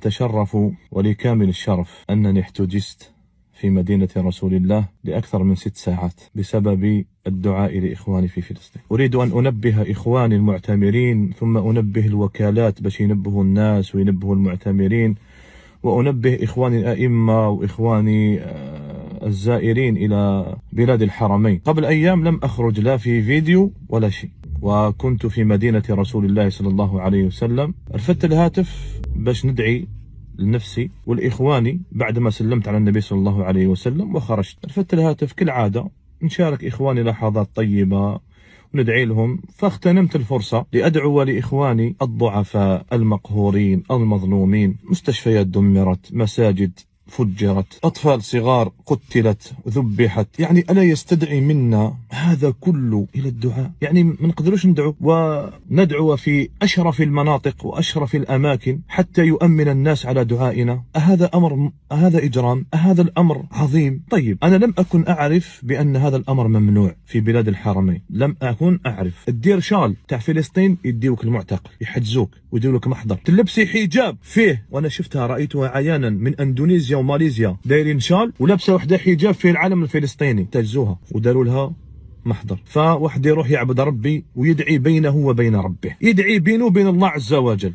أتشرف ولكامل الشرف أنني احتجزت في مدينة رسول الله لأكثر من 6 ساعات بسبب الدعاء لإخواني في فلسطين. أريد أن أنبه إخواني المعتمرين، ثم أنبه الوكالات باش ينبهوا الناس وينبهوا المعتمرين، وأنبه إخواني الأئمة وإخواني الزائرين إلى بلاد الحرمين. قبل أيام لم أخرج لا في فيديو ولا شيء، وكنت في مدينة رسول الله صلى الله عليه وسلم. رفدت الهاتف باش ندعي لنفسي والإخواني بعدما سلمت على النبي صلى الله عليه وسلم وخرجت. رفدت الهاتف كالعادة نشارك إخواني لحظات طيبة وندعي لهم، فاغتنمت الفرصة لأدعو لإخواني الضعفاء المقهورين المظلومين. مستشفيات دمرت، مساجد فجرت، أطفال صغار قتلت ذبحت. يعني ألا يستدعي منا هذا كله إلى الدعاء؟ يعني ما نقدروش وندعو في أشرف المناطق وأشرف الأماكن حتى يؤمن الناس على دعائنا؟ أهذا أمر؟ أهذا إجرام؟ أهذا الأمر عظيم؟ طيب أنا لم أكن أعرف بأن هذا الأمر ممنوع في بلاد الحرمين، لم أكن أعرف. الدير شال تاع فلسطين يديوك المعتقل، يحجزوك ويديروا لك محضر، تلبسي حجاب فيه، وأنا شفتها رأيتها عيانا من أندونيسيا وماليزيا دايرين شال ولابسه وحده حجاب في العالم الفلسطيني، تجزوها وداروا لها محضر. فواحد يروح يعبد ربي ويدعي بينه وبين ربه، يدعي بينه وبين الله عز وجل.